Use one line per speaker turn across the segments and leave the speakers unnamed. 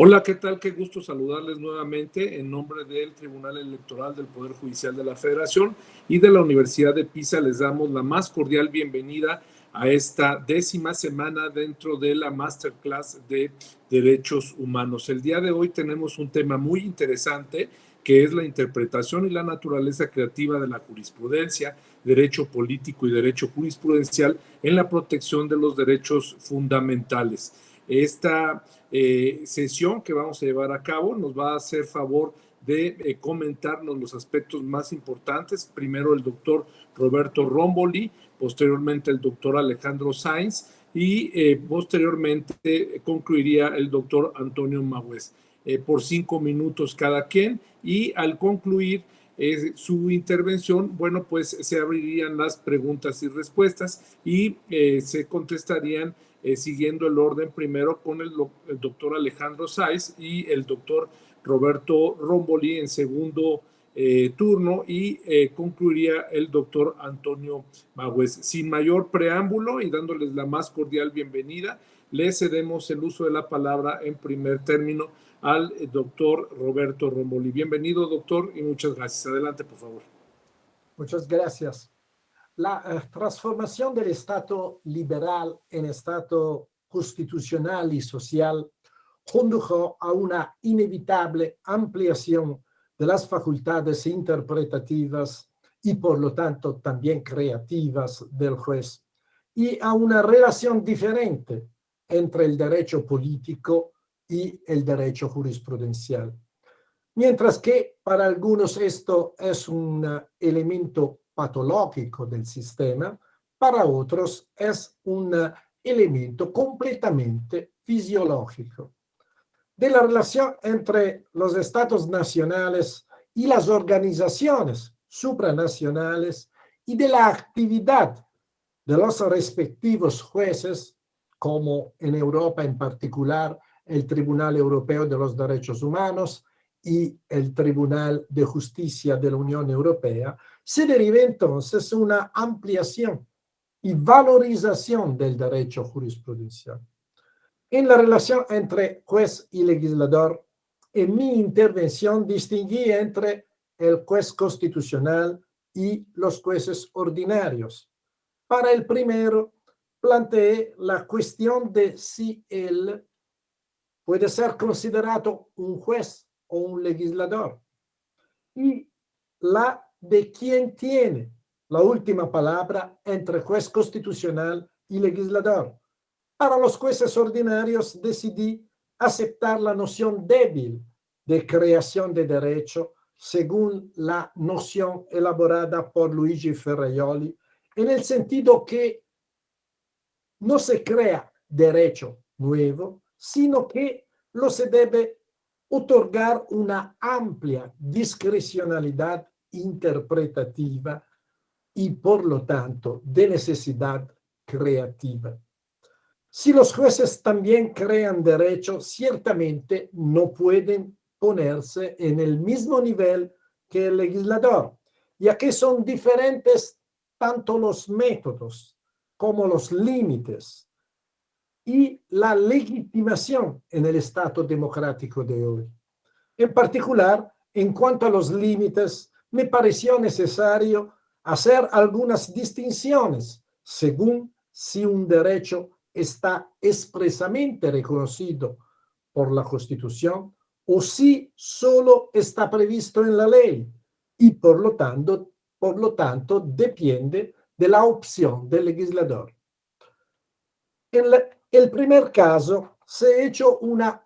Hola, ¿qué tal? Qué gusto saludarles nuevamente en nombre del Tribunal Electoral del Poder Judicial de la Federación y de la Universidad de Pisa. Les damos la más cordial bienvenida a esta 10ª semana dentro de la Masterclass de Derechos Humanos. El día de hoy tenemos un tema muy interesante que es la interpretación y la naturaleza creativa de la jurisprudencia, derecho político y derecho jurisprudencial en la protección de los derechos fundamentales. Esta sesión que vamos a llevar a cabo nos va a hacer favor de comentarnos los aspectos más importantes. Primero el doctor Roberto Romboli, posteriormente el doctor Alejandro Sainz y posteriormente concluiría el doctor Antonio Magüez. Por 5 minutos cada quien, y al concluir su intervención, bueno, pues se abrirían las preguntas y respuestas y se contestarían siguiendo el orden, primero con el doctor Alejandro Sáiz y el doctor Roberto Romboli en segundo turno, y concluiría el doctor Antonio Magüez. Sin mayor preámbulo y dándoles la más cordial bienvenida, le cedemos el uso de la palabra en primer término al doctor Roberto Romboli. Bienvenido, doctor, y muchas gracias. Adelante, por favor.
Muchas gracias. La transformación del Estado liberal en Estado constitucional y social condujo a una inevitable ampliación de las facultades interpretativas y, por lo tanto, también creativas del juez, y a una relación diferente entre el derecho político y el derecho jurisprudencial. Mientras que para algunos esto es un elemento patológico del sistema, para otros es un elemento completamente fisiológico. De la relación entre los estados nacionales y las organizaciones supranacionales y de la actividad de los respectivos jueces, como en Europa en particular el Tribunal Europeo de los Derechos Humanos y el Tribunal de Justicia de la Unión Europea, se deriva entonces una ampliación y valorización del derecho jurisprudencial. En la relación entre juez y legislador, en mi intervención distinguí entre el juez constitucional y los jueces ordinarios. Para el primero, planteé la cuestión de si él puede ser considerado un juez o un legislador, y la de quién tiene la última palabra entre juez constitucional y legislador. Para los jueces ordinarios decidí aceptar la noción débil de creación de derecho según la noción elaborada por Luigi Ferraioli, en el sentido que no se crea derecho nuevo, sino que lo se debe otorgar una amplia discrecionalidad interpretativa y, por lo tanto, de necesidad creativa. Si los jueces también crean derecho, ciertamente no pueden ponerse en el mismo nivel que el legislador, ya que son diferentes tanto los métodos como los límites y la legitimación en el Estado democrático de hoy. En particular, en cuanto a los límites, me pareció necesario hacer algunas distinciones según si un derecho está expresamente reconocido por la Constitución o si solo está previsto en la ley y por lo tanto depende de la opción del legislador. En el primer caso se ha hecho una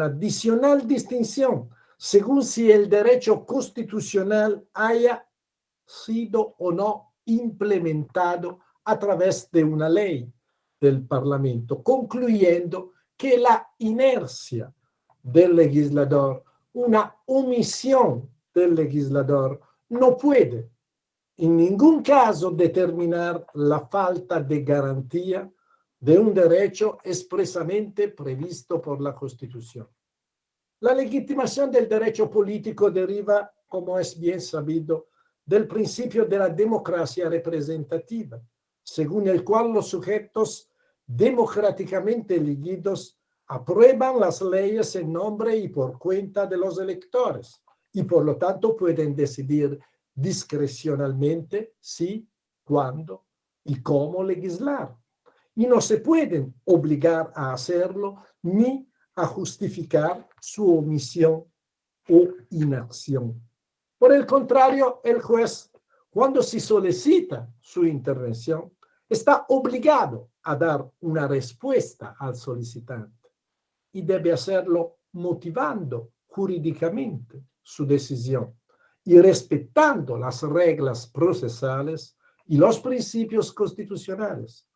adicional distinción según si el derecho constitucional haya sido o no implementado a través de una ley del Parlamento, concluyendo que la inercia del legislador, una omisión del legislador, no puede en ningún caso determinar la falta de garantía de un derecho expresamente previsto por la Constitución. La legitimación del derecho político deriva, como es bien sabido, del principio de la democracia representativa, según el cual los sujetos democráticamente elegidos aprueban las leyes en nombre y por cuenta de los electores y por lo tanto pueden decidir discrecionalmente si, cuándo y cómo legislar. Y no se pueden obligar a hacerlo ni a justificar su omisión o inacción. Por el contrario, el juez, cuando se solicita su intervención, está obligado a dar una respuesta al solicitante y debe hacerlo motivando jurídicamente su decisión y respetando las reglas procesales y los principios constitucionales.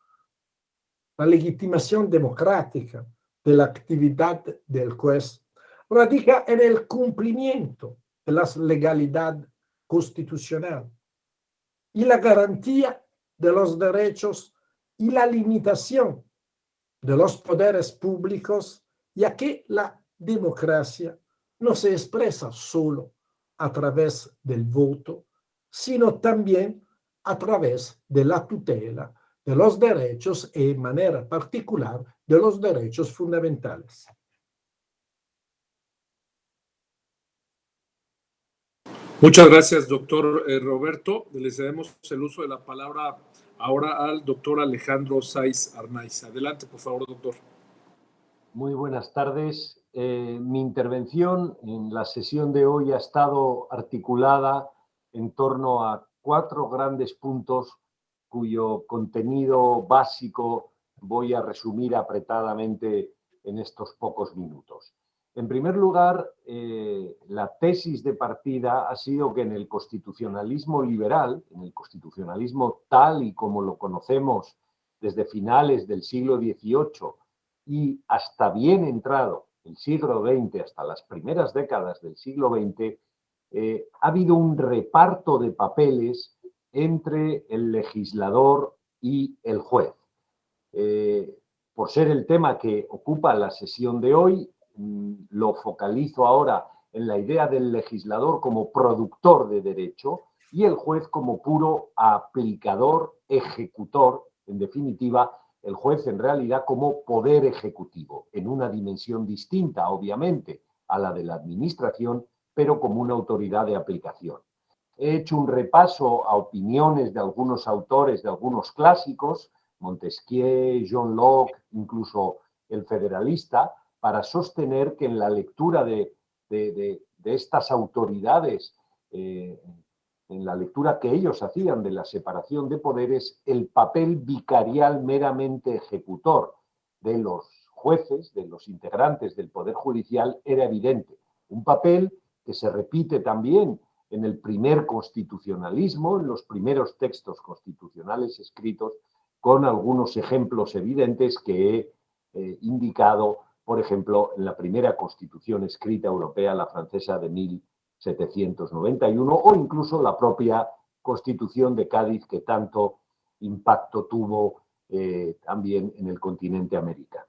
La legitimación democrática de la actividad del juez radica en el cumplimiento de la legalidad constitucional y la garantía de los derechos y la limitación de los poderes públicos, ya que la democracia no se expresa solo a través del voto, sino también a través de la tutela de los derechos y, en manera particular, de los derechos fundamentales.
Muchas gracias, doctor Roberto. Le cedemos el uso de la palabra ahora al doctor Alejandro Saiz Arnaiz. Adelante, por favor, doctor.
Muy buenas tardes. Mi intervención en la sesión de hoy ha estado articulada en torno a 4 grandes puntos cuyo contenido básico voy a resumir apretadamente en estos pocos minutos. En primer lugar, la tesis de partida ha sido que en el constitucionalismo liberal, en el constitucionalismo tal y como lo conocemos desde finales del siglo XVIII y hasta bien entrado el siglo XX, hasta las primeras décadas del siglo XX, ha habido un reparto de papeles entre el legislador y el juez. Por ser el tema que ocupa la sesión de hoy, lo focalizo ahora en la idea del legislador como productor de derecho y el juez como puro aplicador, ejecutor, en definitiva, el juez en realidad como poder ejecutivo, en una dimensión distinta, obviamente, a la de la administración, pero como una autoridad de aplicación. He hecho un repaso a opiniones de algunos autores, de algunos clásicos, Montesquieu, John Locke, incluso el Federalista, para sostener que en la lectura de estas autoridades, en la lectura que ellos hacían de la separación de poderes, el papel vicarial meramente ejecutor de los jueces, de los integrantes del Poder Judicial, era evidente. Un papel que se repite también en el primer constitucionalismo, en los primeros textos constitucionales escritos, con algunos ejemplos evidentes que he indicado, por ejemplo, en la primera constitución escrita europea, la francesa de 1791, o incluso la propia Constitución de Cádiz, que tanto impacto tuvo también en el continente americano.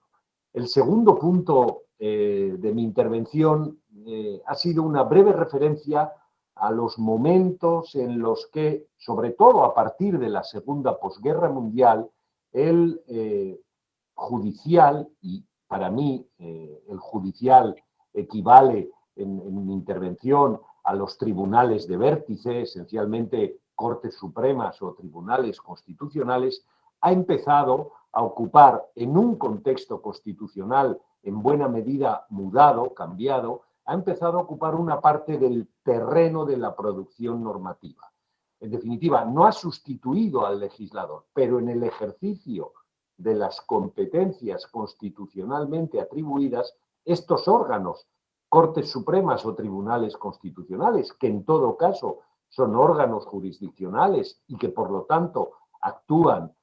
El segundo punto de mi intervención ha sido una breve referencia a los momentos en los que, sobre todo a partir de la segunda posguerra mundial, el judicial, y para mí el judicial equivale en mi intervención a los tribunales de vértice, esencialmente Cortes Supremas o tribunales constitucionales, ha empezado a ocupar en un contexto constitucional en buena medida mudado, cambiado, ha empezado a ocupar una parte del terreno de la producción normativa. En definitiva, no ha sustituido al legislador, pero en el ejercicio de las competencias constitucionalmente atribuidas, estos órganos, Cortes Supremas o tribunales constitucionales, que en todo caso son órganos jurisdiccionales y que por lo tanto actúan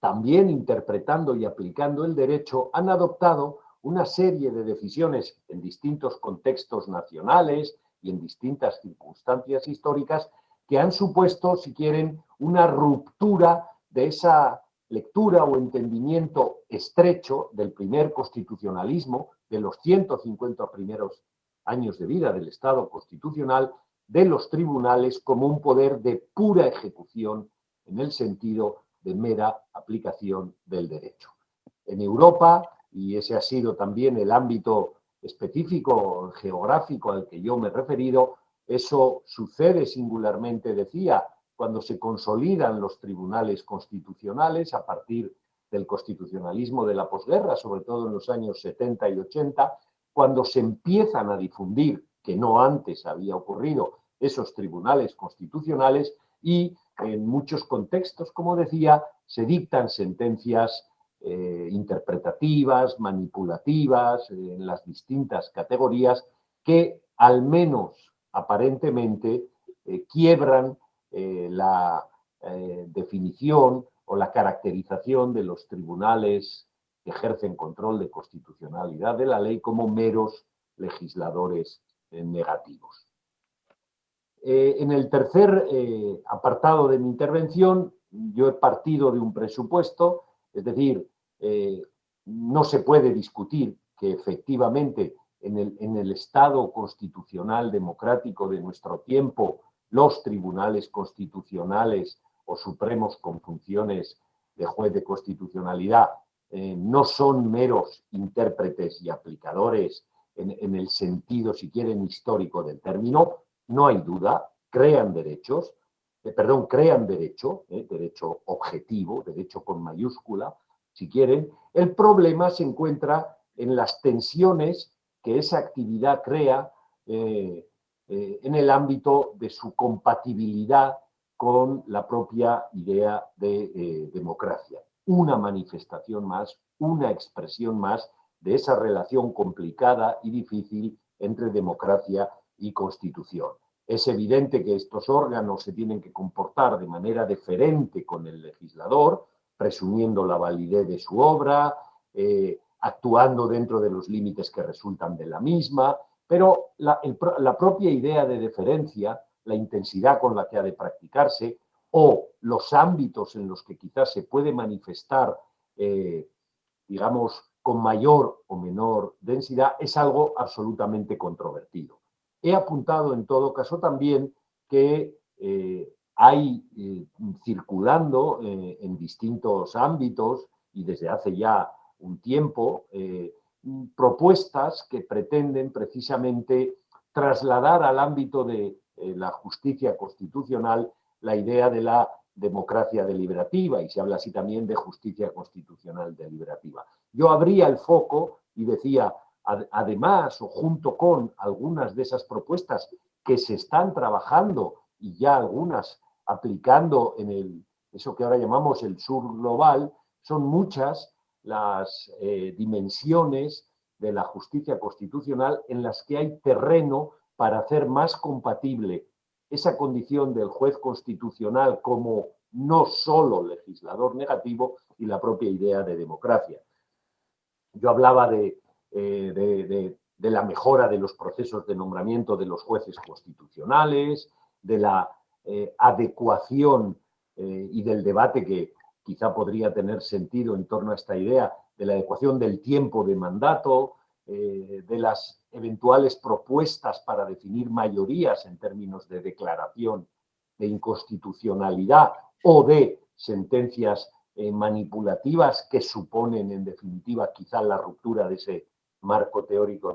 también interpretando y aplicando el derecho, han adoptado una serie de decisiones en distintos contextos nacionales y en distintas circunstancias históricas que han supuesto, si quieren, una ruptura de esa lectura o entendimiento estrecho del primer constitucionalismo, de los 150 primeros años de vida del Estado constitucional, de los tribunales como un poder de pura ejecución en el sentido de mera aplicación del derecho. En Europa, y ese ha sido también el ámbito específico geográfico al que yo me he referido, eso sucede singularmente, decía, cuando se consolidan los tribunales constitucionales a partir del constitucionalismo de la posguerra, sobre todo en los años 70 y 80, cuando se empiezan a difundir, que no antes había ocurrido, esos tribunales constitucionales y en muchos contextos, como decía, se dictan sentencias interpretativas, manipulativas, en las distintas categorías que al menos aparentemente quiebran la definición o la caracterización de los tribunales que ejercen control de constitucionalidad de la ley como meros legisladores negativos. En el tercer apartado de mi intervención, yo he partido de un presupuesto, es decir, no se puede discutir que efectivamente en el Estado constitucional democrático de nuestro tiempo, los tribunales constitucionales o supremos con funciones de juez de constitucionalidad no son meros intérpretes y aplicadores en el sentido, si quieren, histórico del término. No hay duda, crean derecho, derecho objetivo, derecho con mayúscula, si quieren. El problema se encuentra en las tensiones que esa actividad crea en el ámbito de su compatibilidad con la propia idea de democracia. Una manifestación más, una expresión más de esa relación complicada y difícil entre democracia y Constitución. Es evidente que estos órganos se tienen que comportar de manera deferente con el legislador, presumiendo la validez de su obra, actuando dentro de los límites que resultan de la misma, pero la propia idea de deferencia, la intensidad con la que ha de practicarse o los ámbitos en los que quizás se puede manifestar, digamos, con mayor o menor densidad, es algo absolutamente controvertido. He apuntado en todo caso también que hay circulando en distintos ámbitos y desde hace ya un tiempo propuestas que pretenden precisamente trasladar al ámbito de la justicia constitucional la idea de la democracia deliberativa, y se habla así también de justicia constitucional deliberativa. Yo abría el foco y decía, además o junto con algunas de esas propuestas que se están trabajando y ya algunas aplicando en eso que ahora llamamos el sur global, son muchas las dimensiones de la justicia constitucional en las que hay terreno para hacer más compatible esa condición del juez constitucional como no solo legislador negativo y la propia idea de democracia. Yo hablaba de la mejora de los procesos de nombramiento de los jueces constitucionales, de la adecuación y del debate que quizá podría tener sentido en torno a esta idea, de la adecuación del tiempo de mandato, de las eventuales propuestas para definir mayorías en términos de declaración de inconstitucionalidad o de sentencias manipulativas que suponen, en definitiva, quizá la ruptura de ese marco teórico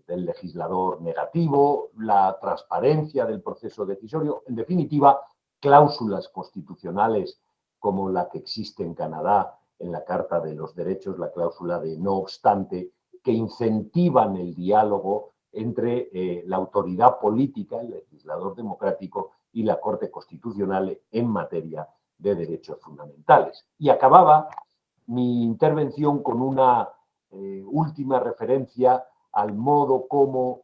del legislador negativo, la transparencia del proceso decisorio, en definitiva, cláusulas constitucionales como la que existe en Canadá en la Carta de los Derechos, la cláusula de no obstante, que incentivan el diálogo entre la autoridad política, el legislador democrático, y la Corte Constitucional en materia de derechos fundamentales. Y acababa mi intervención con una última referencia al modo como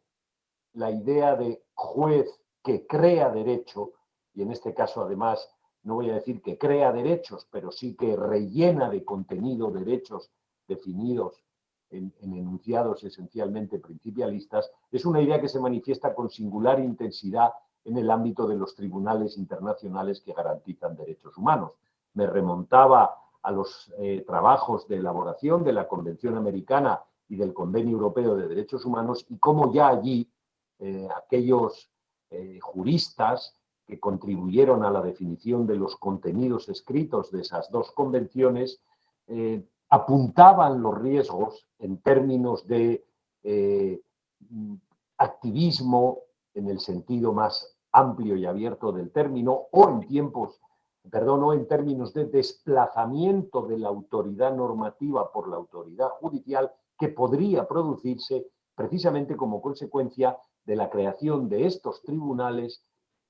la idea de juez que crea derecho, y en este caso además no voy a decir que crea derechos, pero sí que rellena de contenido derechos definidos en enunciados esencialmente principialistas, es una idea que se manifiesta con singular intensidad en el ámbito de los tribunales internacionales que garantizan derechos humanos. Me remontaba a los trabajos de elaboración de la Convención Americana y del Convenio Europeo de Derechos Humanos y cómo ya allí aquellos juristas que contribuyeron a la definición de los contenidos escritos de esas dos convenciones apuntaban los riesgos en términos de activismo en el sentido más amplio y abierto del término, o en términos de desplazamiento de la autoridad normativa por la autoridad judicial, que podría producirse precisamente como consecuencia de la creación de estos tribunales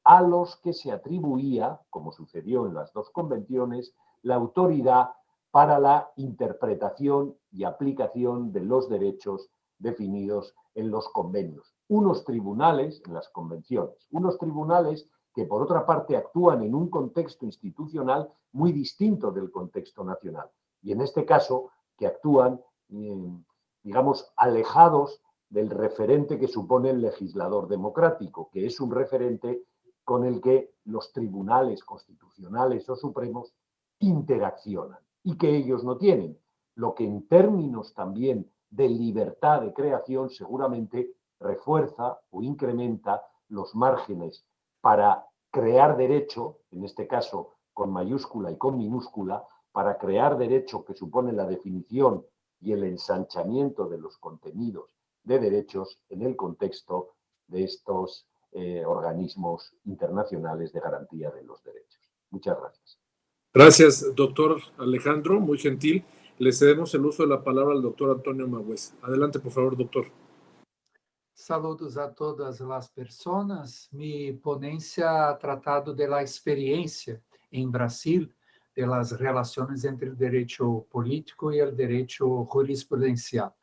a los que se atribuía, como sucedió en las dos convenciones, la autoridad para la interpretación y aplicación de los derechos definidos en los convenios. Unos tribunales, en las convenciones, unos tribunales que por otra parte actúan en un contexto institucional muy distinto del contexto nacional. Y en este caso, que actúan, digamos, alejados del referente que supone el legislador democrático, que es un referente con el que los tribunales constitucionales o supremos interaccionan y que ellos no tienen, lo que en términos también de libertad de creación seguramente refuerza o incrementa los márgenes para crear derecho, en este caso con mayúscula y con minúscula, para crear derecho que supone la definición y el ensanchamiento de los contenidos de derechos en el contexto de estos organismos internacionales de garantía de los derechos. Muchas gracias.
Gracias, doctor Alejandro, muy gentil. Le cedemos el uso de la palabra al doctor Antonio Magüez. Adelante, por favor, doctor.
Saludos a todas as pessoas. Mi ponencia ha tratado da experiência em Brasil de las relações entre o direito político e o direito jurisprudencial.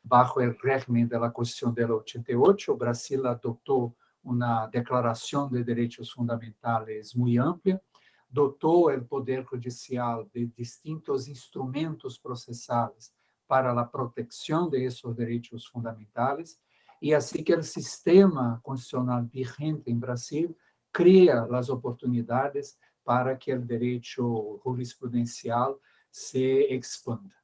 Bajo el régimen de la Constitución del 88, Brasil adoptó una Declaración de Derechos Fundamentales muy amplia, dotó el Poder Judicial de distintos instrumentos procesales para la protección de esos derechos fundamentales, y así que el sistema constitucional vigente en Brasil crea las oportunidades para que el derecho jurisprudencial se expanda.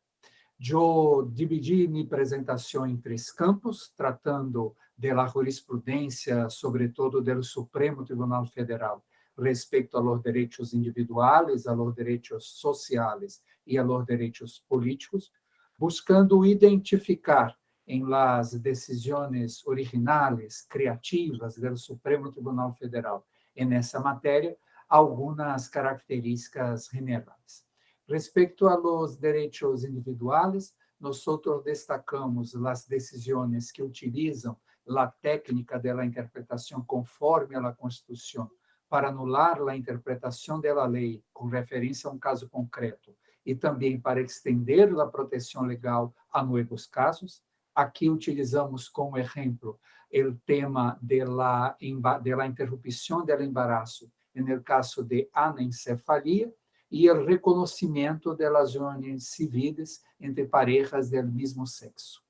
Eu dividi minha apresentação em 3 campos, tratando da jurisprudência, sobretudo do Supremo Tribunal Federal, respeito a los direitos individuais, a los direitos sociais e a los direitos políticos, buscando identificar em las decisões originais, criativas do Supremo Tribunal Federal nessa matéria, algumas características relevantes. Respecto a los derechos individuales, nosotros destacamos las decisiones que utilizan la técnica de la interpretación conforme a la Constitución para anular la interpretación de la ley con referencia a un caso concreto y también para extender la protección legal a nuevos casos. Aquí utilizamos como ejemplo el tema de la interrupción del embarazo en el caso de anencefalía, e o reconhecimento das uniões civis entre parejas do mesmo sexo.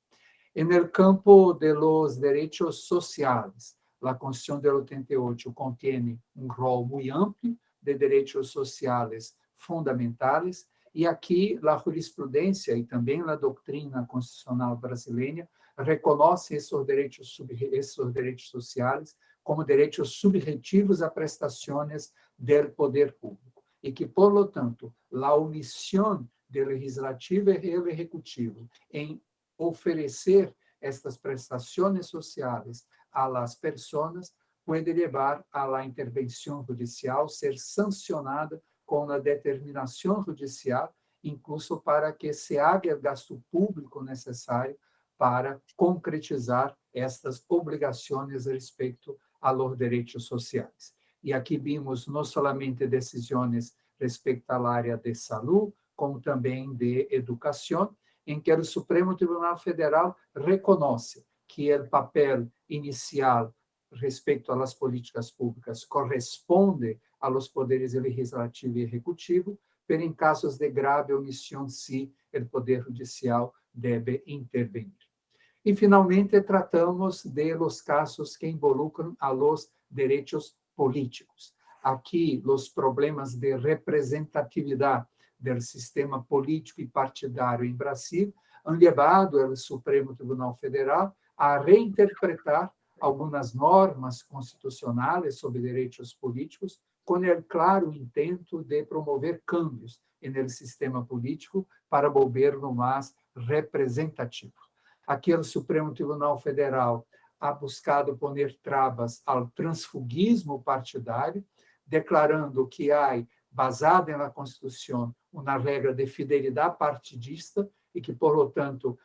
No campo de los direitos sociais, a Constituição de 88 contém rol muito amplo de direitos sociais fundamentais, e aqui a jurisprudência e também a doutrina constitucional brasileira reconhece esses direitos sociais como direitos subjetivos a prestações do poder público. E que, por lo tanto, a omissão do Legislativo e do Executivo em oferecer estas prestações sociais a las pessoas pode levar à intervenção judicial ser sancionada com a determinação judicial, incluso para que se haja o gasto público necessário para concretizar estas obrigações respeito a los direitos sociais. E aqui vimos não somente decisões respeito à área de saúde, como também de educação, em que o Supremo Tribunal Federal reconhece que o papel inicial respeito às políticas públicas corresponde aos poderes legislativo e executivo, mas em casos de grave omissão, sim, o Poder Judicial deve intervenir. E, finalmente, tratamos de los casos que involucram a los direitos políticos. Aqui, os problemas de representatividade do sistema político e partidário em Brasil han levado o Supremo Tribunal Federal a reinterpretar algumas normas constitucionais sobre direitos políticos con el claro intento de promover cambios en el sistema político para volverlo más representativo. Aqui, o Supremo Tribunal Federal ha buscado poner trabas ao transfugismo partidário, declarando que há, basada na Constituição, uma regra de fidelidade partidista e que, por lo tanto,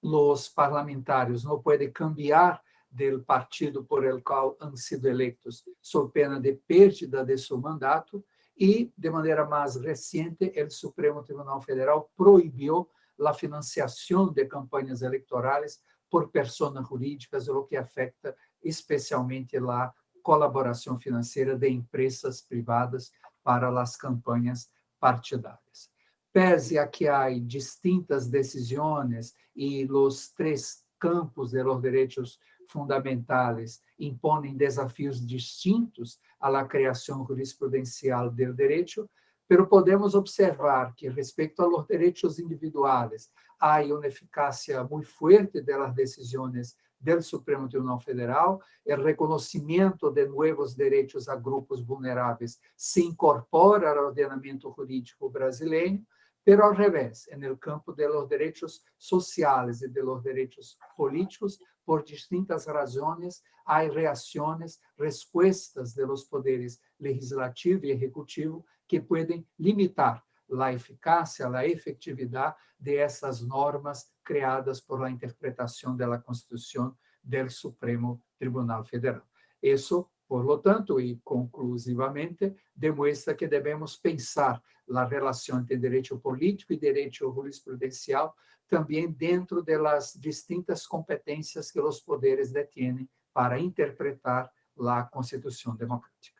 os parlamentares não podem cambiar do partido por el qual han sido eleitos, sob pena de perda de seu mandato, e, de maneira mais recente, o Supremo Tribunal Federal proibiu a financiação de campanhas eleitorais por pessoas jurídicas, o que afeta especialmente a colaboração financeira de empresas privadas para as campanhas partidárias. Pese a que há distintas decisões e os três campos de los direitos fundamentais impõem desafios distintos à criação jurisprudencial do direito, pero podemos observar que, respecto a los direitos individuais, há uma eficácia muito forte das decisões do Supremo Tribunal Federal, o reconhecimento de novos direitos a grupos vulneráveis se incorpora ao ordenamento jurídico brasileiro, pero ao revés, no campo de los direitos sociais e de los direitos políticos, por distintas razões, há reações, respostas de los poderes legislativo e executivo que podem limitar a eficácia, a efetividade de essas normas criadas por la interpretação da Constituição do Supremo Tribunal Federal. Isso, por lo tanto, e conclusivamente, demonstra que devemos pensar a relação entre direito político e direito jurisprudencial também dentro das distintas competências que os poderes detêm para interpretar a Constituição democrática.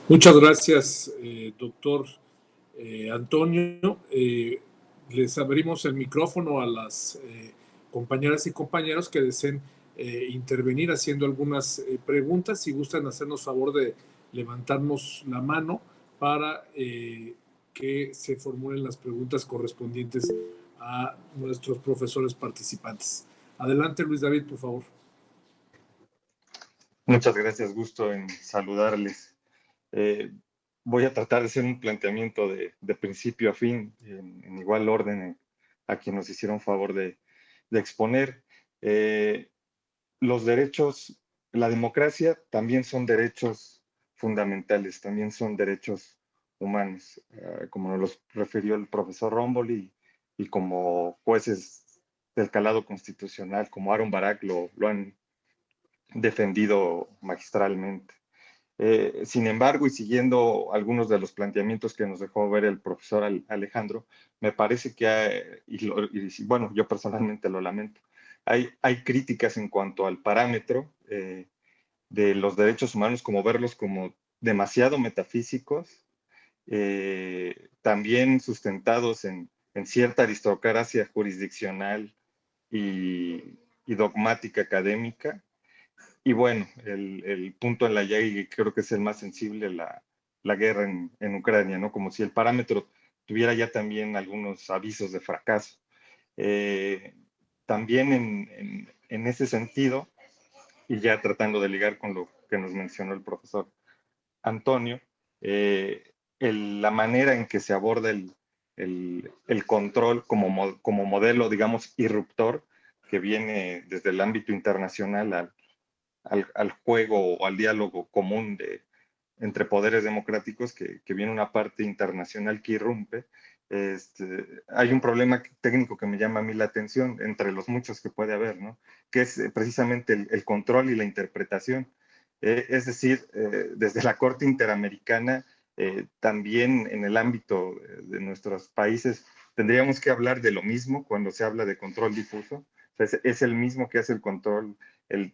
Muchas gracias, doctor Antonio. Les abrimos el micrófono a las compañeras y compañeros que deseen intervenir haciendo algunas preguntas. Si gustan hacernos favor de levantarnos la mano para que se formulen las preguntas correspondientes a nuestros profesores participantes. Adelante, Luis David, por favor.
Muchas gracias, gusto en saludarles. Voy a tratar de hacer un planteamiento de principio a fin, en igual orden a quien nos hicieron favor de exponer. Los derechos, la democracia también son derechos fundamentales, también son derechos humanos, como nos los refirió el profesor Romboli y como jueces del calado constitucional, como Aaron Barak lo han defendido magistralmente. Sin embargo, y siguiendo algunos de los planteamientos que nos dejó ver el profesor Alejandro, me parece que bueno, yo personalmente lo lamento, hay críticas en cuanto al parámetro de los derechos humanos, como verlos como demasiado metafísicos, también sustentados en cierta aristocracia jurisdiccional y dogmática académica. Y bueno, el punto en la llaga, y creo que es el más sensible, la guerra en Ucrania, ¿no? Como si el parámetro tuviera ya también algunos avisos de fracaso. También en ese sentido, y ya tratando de ligar con lo que nos mencionó el profesor Antonio, la manera en que se aborda el control como modelo, digamos, irruptor, que viene desde el ámbito internacional al juego o al diálogo común entre poderes democráticos, que viene una parte internacional que irrumpe. Hay un problema técnico que me llama a mí la atención, entre los muchos que puede haber, ¿no? Que es precisamente el control y la interpretación. Es decir, desde la Corte Interamericana, también en el ámbito de nuestros países, tendríamos que hablar de lo mismo cuando se habla de control difuso. O sea, es el mismo que hace el control,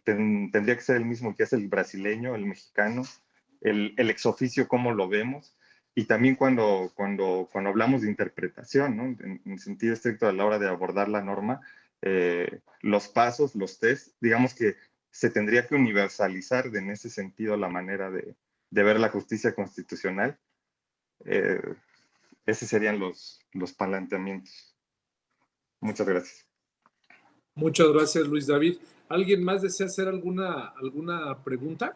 tendría que ser el mismo que hace el brasileño, el mexicano, el ex oficio, cómo lo vemos, y también cuando hablamos de interpretación, ¿no? En sentido estricto a la hora de abordar la norma, los pasos, los test, digamos que se tendría que universalizar en ese sentido la manera de ver la justicia constitucional. Esos serían los planteamientos. Muchas gracias.
Muchas gracias, Luis David. ¿Alguien más desea hacer alguna pregunta?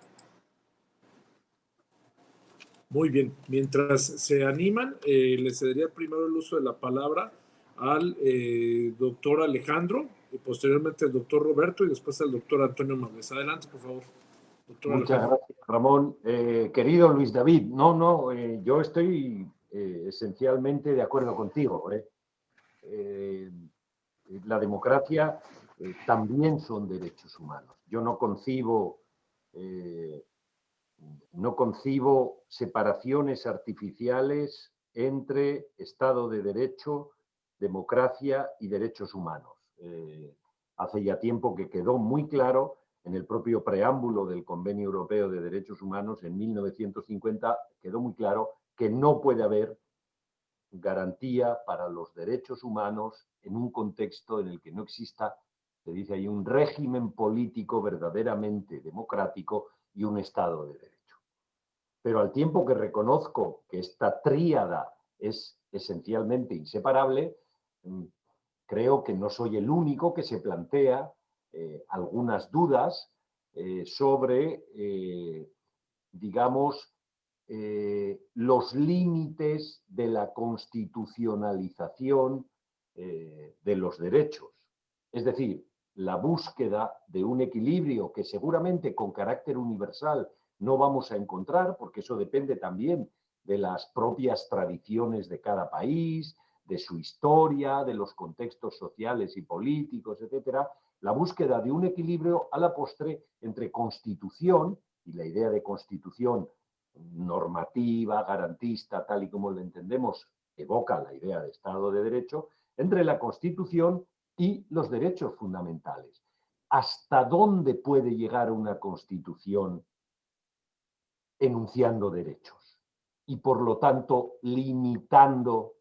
Muy bien, mientras se animan, le cedería primero el uso de la palabra al doctor Alejandro, y posteriormente al doctor Roberto y después al doctor Antonio Márquez. Adelante, por favor, doctor
Muchas
Alejandro.
gracias, Ramón. Querido Luis David, yo estoy esencialmente de acuerdo contigo. La democracia también son derechos humanos. Yo no concibo separaciones artificiales entre Estado de Derecho, democracia y derechos humanos. Hace ya tiempo que quedó muy claro en el propio preámbulo del Convenio Europeo de Derechos Humanos en 1950, quedó muy claro que no puede haber garantía para los derechos humanos en un contexto en el que no exista, se dice ahí, un régimen político verdaderamente democrático y un Estado de Derecho. Pero al tiempo que reconozco que esta tríada es esencialmente inseparable, creo que no soy el único que se plantea algunas dudas sobre, digamos, los límites de la constitucionalización de los derechos. Es decir, la búsqueda de un equilibrio que seguramente con carácter universal no vamos a encontrar, porque eso depende también de las propias tradiciones de cada país, de su historia, de los contextos sociales y políticos, etcétera. La búsqueda de un equilibrio a la postre entre constitución, y la idea de constitución normativa, garantista, tal y como lo entendemos, evoca la idea de Estado de Derecho, entre la Constitución y los derechos fundamentales. ¿Hasta dónde puede llegar una Constitución enunciando derechos y, por lo tanto, limitando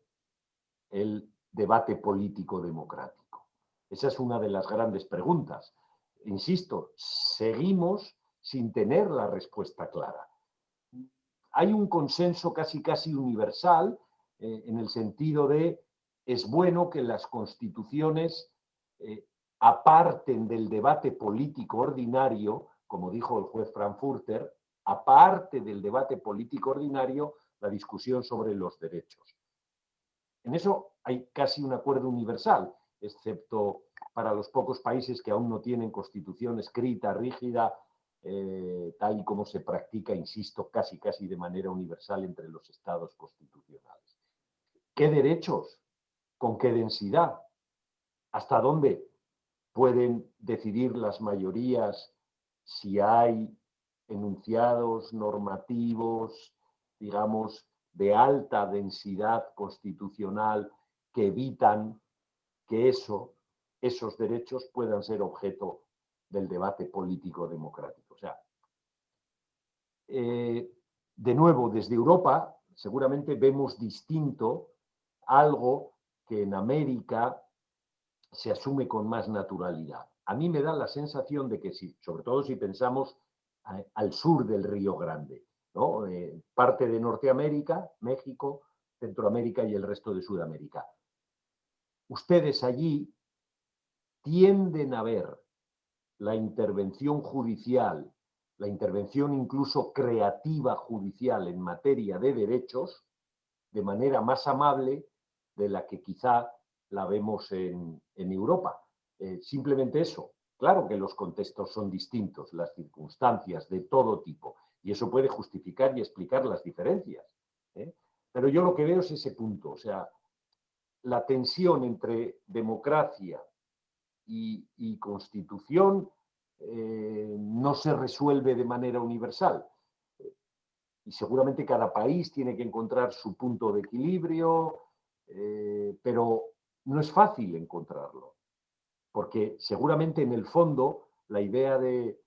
el debate político democrático? Esa es una de las grandes preguntas. Insisto, seguimos sin tener la respuesta clara. Hay un consenso casi universal en el sentido de es bueno que las constituciones aparten del debate político ordinario, como dijo el juez Frankfurter, aparte del debate político ordinario la discusión sobre los derechos. En eso hay casi un acuerdo universal, excepto para los pocos países que aún no tienen constitución escrita, rígida, tal y como se practica, insisto, casi de manera universal entre los estados constitucionales. ¿Qué derechos? ¿Con qué densidad? ¿Hasta dónde pueden decidir las mayorías si hay enunciados normativos, digamos, de alta densidad constitucional que evitan que esos derechos puedan ser objeto del debate político democrático? O sea, de nuevo, desde Europa seguramente vemos distinto algo que en América se asume con más naturalidad. A mí me da la sensación de que, sobre todo si pensamos al sur del Río Grande, ¿no? Parte de Norteamérica, México, Centroamérica y el resto de Sudamérica. Ustedes allí tienden a ver la intervención judicial, la intervención incluso creativa judicial en materia de derechos de manera más amable de la que quizá la vemos en Europa. Simplemente eso. Claro que los contextos son distintos, las circunstancias de todo tipo, y eso puede justificar y explicar las diferencias. Pero yo lo que veo es ese punto, o sea, la tensión entre democracia y constitución no se resuelve de manera universal. Y seguramente cada país tiene que encontrar su punto de equilibrio, pero no es fácil encontrarlo, porque seguramente en el fondo la idea de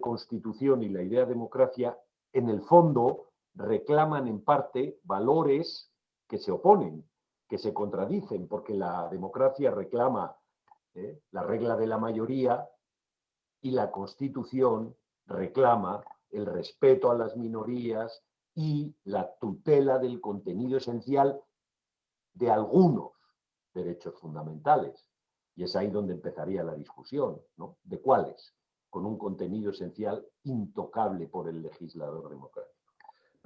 constitución y la idea de democracia, en el fondo reclaman en parte valores que se oponen, que se contradicen, porque la democracia reclama la regla de la mayoría y la Constitución reclama el respeto a las minorías y la tutela del contenido esencial de algunos derechos fundamentales. Y es ahí donde empezaría la discusión, ¿no? ¿De cuáles? Con un contenido esencial intocable por el legislador democrático.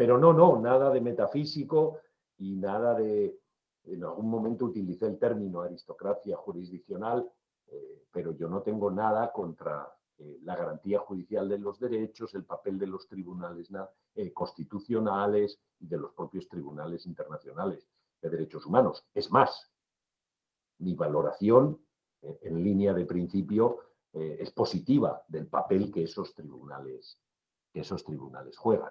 Pero no, nada de metafísico y nada de... En algún momento utilicé el término aristocracia jurisdiccional, pero yo no tengo nada contra la garantía judicial de los derechos, el papel de los tribunales constitucionales y de los propios tribunales internacionales de derechos humanos. Es más, mi valoración en línea de principio es positiva del papel que esos tribunales juegan.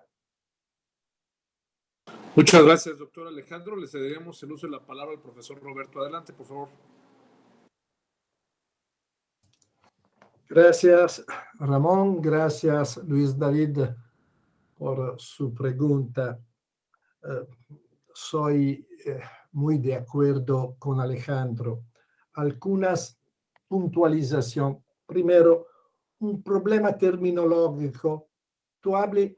Muchas gracias, doctor Alejandro. Le cederemos el uso de la palabra al profesor Roberto. Adelante, por favor.
Gracias, Ramón. Gracias, Luis David, por su pregunta. Soy muy de acuerdo con Alejandro. Algunas puntualizaciones. Primero, un problema terminológico. Tú hablas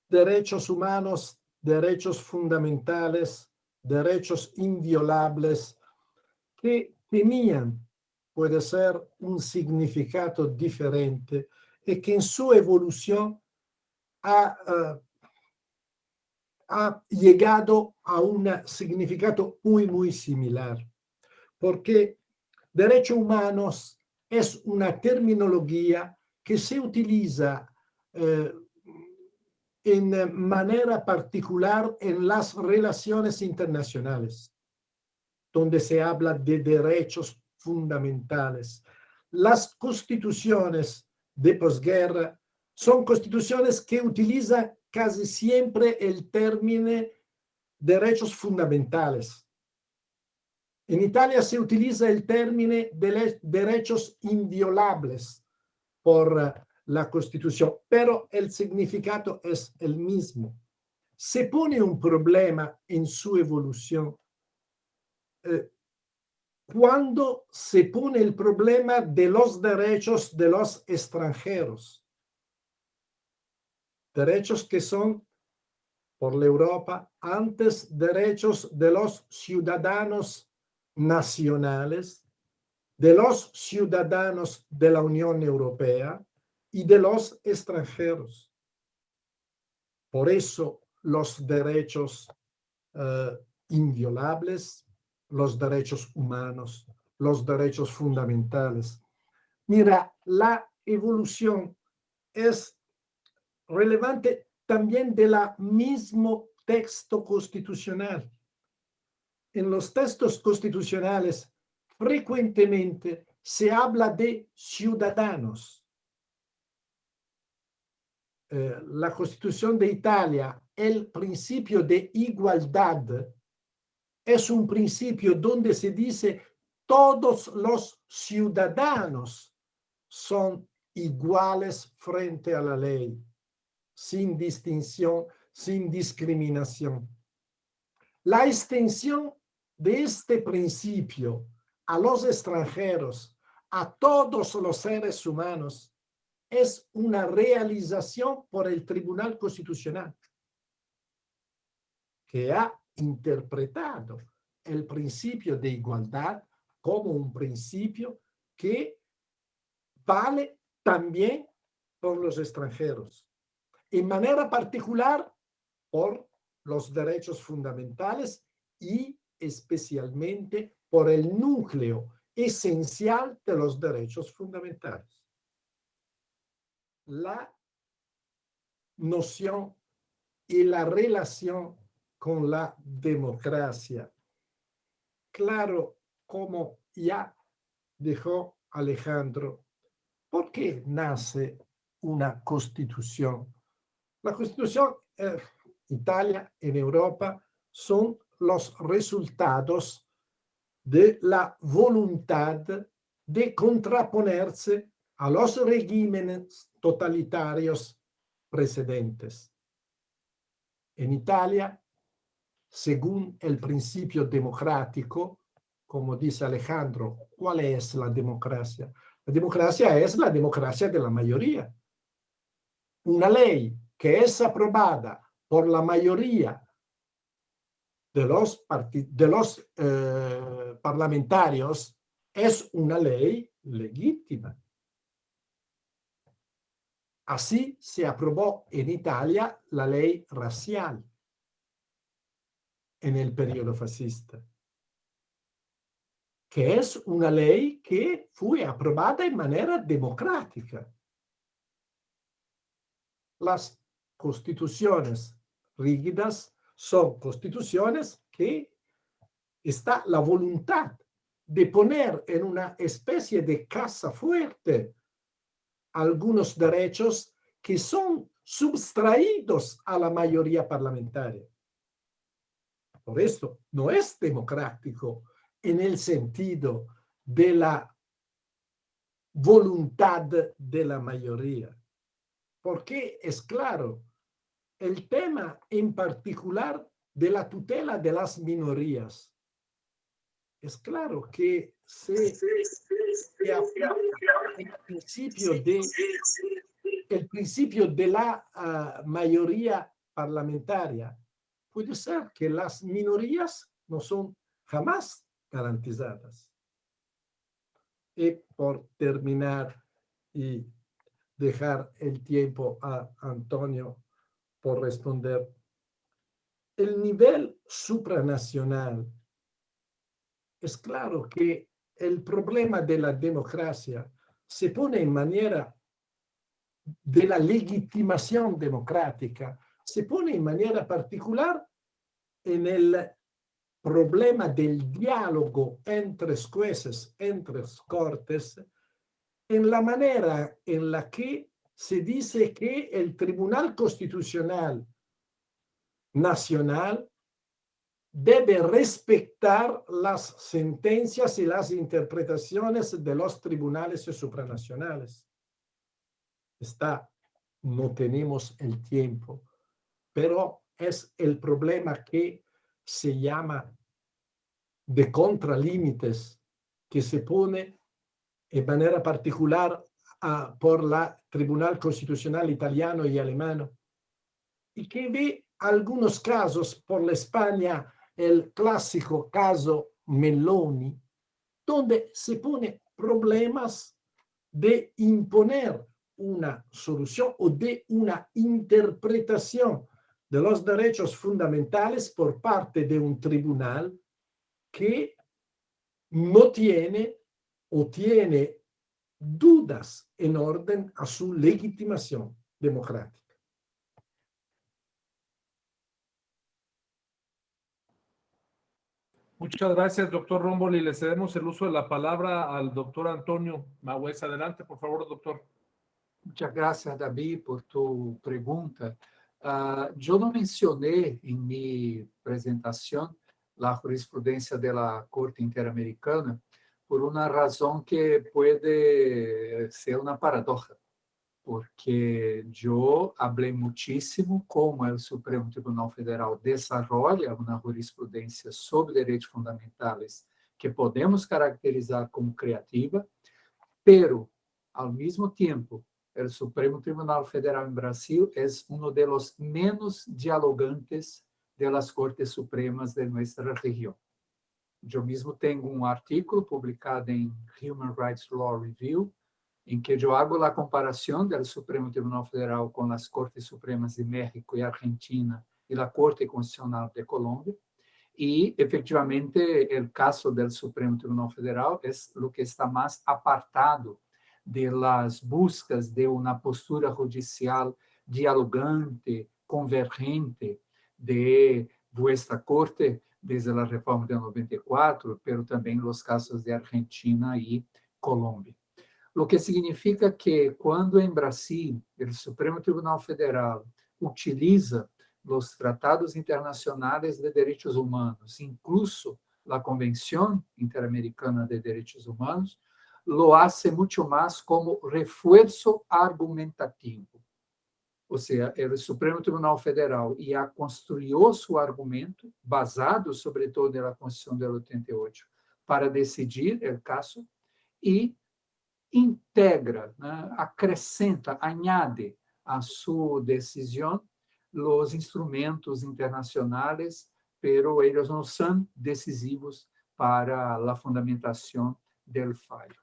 derechos humanos, derechos fundamentales, derechos inviolables, que tenían, puede ser, un significado diferente y que en su evolución ha llegado a un significado muy similar, porque derechos humanos es una terminología que se utiliza en manera particular en las relaciones internacionales, donde se habla de derechos fundamentales. Las constituciones de posguerra son constituciones que utilizan casi siempre el término derechos fundamentales. En Italia se utiliza el término de derechos inviolables por la Constitución, pero el significado es el mismo. Se pone un problema en su evolución cuando se pone el problema de los derechos de los extranjeros, derechos que son por la Europa antes derechos de los ciudadanos nacionales, de los ciudadanos de la Unión Europea y de los extranjeros. Por eso los derechos inviolables, los derechos humanos, los derechos fundamentales. Mira, la evolución es relevante también del mismo texto constitucional. En los textos constitucionales frecuentemente se habla de ciudadanos. La Constitución de Italia, el principio de igualdad, es un principio donde se dice todos los ciudadanos son iguales frente a la ley, sin distinción, sin discriminación. La extensión de este principio a los extranjeros, a todos los seres humanos, es una realización por el Tribunal Constitucional, que ha interpretado el principio de igualdad como un principio que vale también por los extranjeros, en manera particular por los derechos fundamentales y especialmente por el núcleo esencial de los derechos fundamentales. La noción y la relación con la democracia. Claro, como ya dijo Alejandro, ¿por qué nace una constitución? La constitución en Italia, en Europa, son los resultados de la voluntad de contraponerse a los regímenes totalitarios precedentes. En Italia, según el principio democrático, como dice Alejandro, ¿cuál es la democracia? La democracia es la democracia de la mayoría. Una ley que es aprobada por la mayoría de los parlamentarios es una ley legítima. Así se aprobó en Italia la ley racial en el periodo fascista, que es una ley que fue aprobada en manera democrática. Las constituciones rígidas son constituciones que está la voluntad de poner en una especie de casa fuerte algunos derechos que son sustraídos a la mayoría parlamentaria. Por esto, no es democrático en el sentido de la voluntad de la mayoría, porque es claro, el tema en particular de la tutela de las minorías. Es claro que se aplica el principio de la mayoría parlamentaria. Puede ser que las minorías no son jamás garantizadas. Y por terminar y dejar el tiempo a Antonio por responder, el nivel supranacional, es claro que el problema de la democracia se pone en manera de la legitimación democrática, se pone en manera particular en el problema del diálogo entre jueces, entre cortes, en la manera en la que se dice que el Tribunal Constitucional Nacional debe respetar las sentencias y las interpretaciones de los tribunales supranacionales. No tenemos el tiempo, pero es el problema que se llama de contralímites, que se pone en manera particular por la Tribunal Constitucional italiano y alemán, y que ve algunos casos por la España, el clásico caso Meloni, donde se pone problemas de imponer una solución o de una interpretación de los derechos fundamentales por parte de un tribunal que no tiene o tiene dudas en orden a su legitimación democrática.
Muchas gracias, doctor Romboli. Le cedemos el uso de la palabra al doctor Antonio Mahues. Adelante, por favor, doctor.
Muchas gracias, David, por tu pregunta. Yo no mencioné en mi presentación la jurisprudencia de la Corte Interamericana por una razón que puede ser una paradoja, porque yo hablé muchísimo cómo el Supremo Tribunal Federal desarrolla una jurisprudencia sobre derechos fundamentales que podemos caracterizar como creativa, pero, al mismo tiempo, el Supremo Tribunal Federal en Brasil es uno de los menos dialogantes de las Cortes Supremas de nuestra región. Yo mismo tengo un artículo publicado en Human Rights Law Review, en que yo hago la comparación del Supremo Tribunal Federal con las Cortes Supremas de México y Argentina y la Corte Constitucional de Colombia. Y efectivamente el caso del Supremo Tribunal Federal es lo que está más apartado de las buscas de una postura judicial dialogante, convergente de vuestra Corte desde la reforma de 94, pero también los casos de Argentina y Colombia. Lo que significa que cuando en Brasil el Supremo Tribunal Federal utiliza los tratados internacionales de derechos humanos, incluso la Convención Interamericana de Derechos Humanos, lo hace mucho más como refuerzo argumentativo. O sea, el Supremo Tribunal Federal ya construyó su argumento, basado sobre todo en la Constitución del 88, para decidir el caso y integra, acrescenta, añade a su decisión los instrumentos internacionales, pero ellos no son decisivos para la fundamentación del fallo.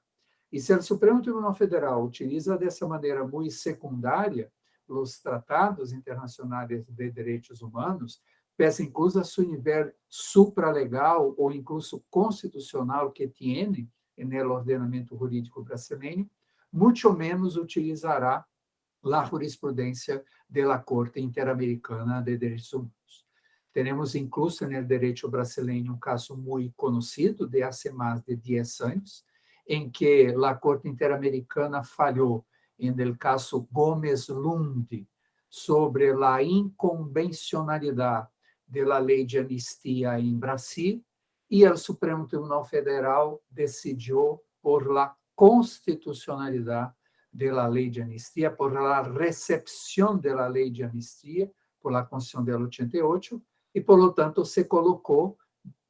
E se o Supremo Tribunal Federal utiliza dessa maneira muito secundária os tratados internacionais de direitos humanos, pese incluso a seu nível supralegal ou incluso constitucional que tiene no ordenamento jurídico brasileiro, muito menos utilizará a jurisprudência da Corte Interamericana de Direitos Humanos. Temos incluso no direito brasileiro um caso muito conhecido de há mais de 10 anos, em que a Corte Interamericana falhou no caso Gomes Lund sobre a inconvencionalidade da lei de anistia em Brasil, e o Supremo Tribunal Federal decidiu por la constitucionalidade da lei de anistia, por la recepção da lei de anistia, por la Constituição de 88, e, por lo tanto, se colocou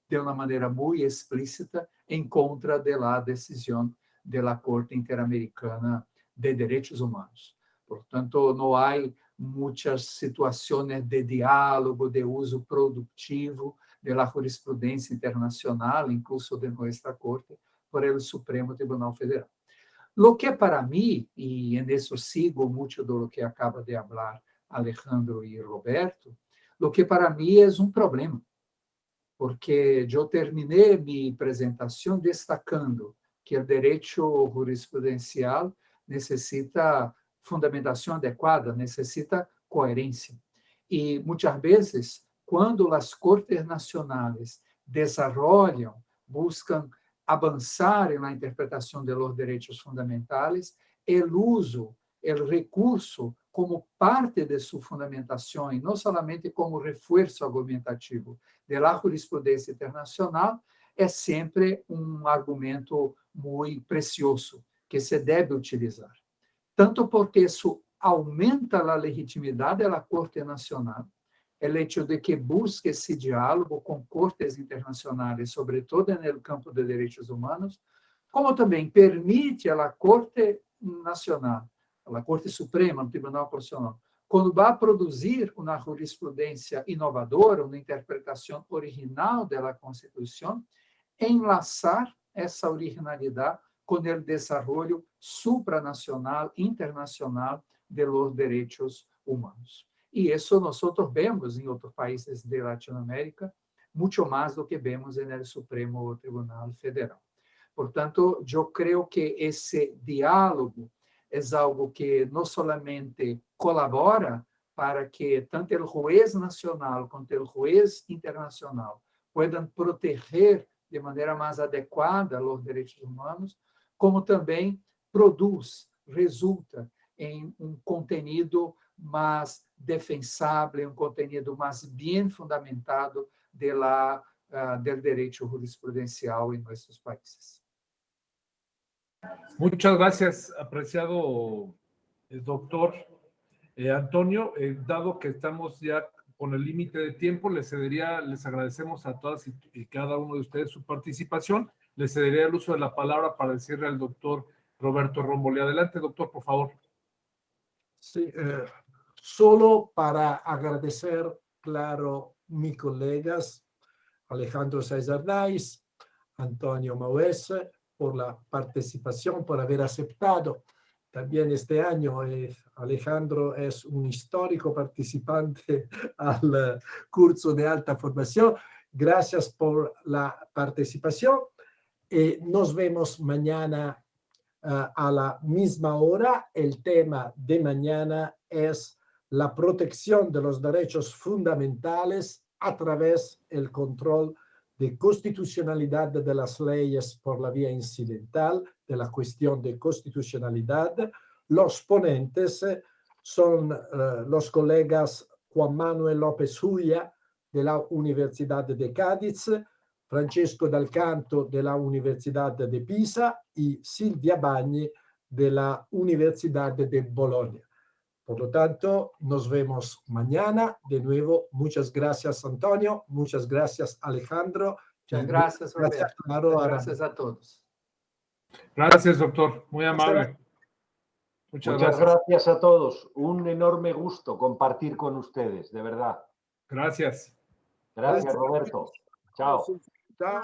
de uma maneira muito explícita em contra da decisão da Corte Interamericana de Direitos Humanos. Portanto, não há muitas situações de diálogo, de uso produtivo da jurisprudência internacional, incluso de nossa Corte, por el Supremo Tribunal Federal. Lo que para mim, e en eso sigo muito do que acaba de falar Alejandro e Roberto, lo que para mim é um problema, porque eu terminei minha apresentação destacando que o direito jurisprudencial necessita fundamentação adequada, necessita coerência. E muitas vezes, quando as cortes nacionais desarrollam, buscam avançar na interpretação de los direitos fundamentais, o uso, o recurso como parte de sua fundamentação, e não somente como reforço argumentativo da jurisprudência internacional, é sempre um argumento muito precioso que se deve utilizar. Tanto porque isso aumenta a legitimidade da Corte Nacional, o hecho de que busque esse diálogo com cortes internacionais, sobretudo no campo de direitos humanos, como também permite à Corte Nacional, à Corte Suprema, ao Tribunal Constitucional, quando vai produzir uma jurisprudência inovadora, uma interpretação original da Constituição, enlaçar essa originalidade com o desenvolvimento supranacional, internacional de los direitos humanos. E isso nós vemos em outros países de Latinoamérica, muito mais do que vemos no Supremo Tribunal Federal. Portanto, eu creio que esse diálogo é algo que não solamente colabora para que tanto o juez nacional quanto o juez internacional possam proteger de maneira mais adequada os direitos humanos, como também produz, resulta em um conteúdo mais defensável, um conteúdo mais bem fundamentado do direito jurisprudencial em nossos países.
Muchas gracias, apreciado doctor Antonio. Dado que estamos ya con el límite de tiempo, les agradecemos a todas y cada uno de ustedes su participación. Les cedería el uso de la palabra para decirle al doctor Roberto Romboli. Adelante, doctor, por favor.
Sí, solo para agradecer, claro, mis colegas Alejandro César Nais, Antonio Mauese, por la participación, por haber aceptado. También este año Alejandro es un histórico participante al curso de alta formación. Gracias por la participación. Nos vemos mañana a la misma hora. El tema de mañana es la protección de los derechos fundamentales a través del control de constitucionalidad de las leyes por la vía incidental, de la cuestión de constitucionalidad. Los ponentes son los colegas Juan Manuel López Huya de la Universidad de Cádiz, Francesco Dal Canto de la Universidad de Pisa y Silvia Bagni de la Universidad de Bolonia. Por lo tanto, nos vemos mañana. De nuevo, muchas gracias, Antonio. Muchas gracias, Alejandro.
Muchas gracias, Roberto.
Claro,
gracias a todos.
Gracias, doctor. Muy amable.
Muchas gracias a todos. Un enorme gusto compartir con ustedes, de verdad.
Gracias.
Gracias, Roberto. Chao.
Chao.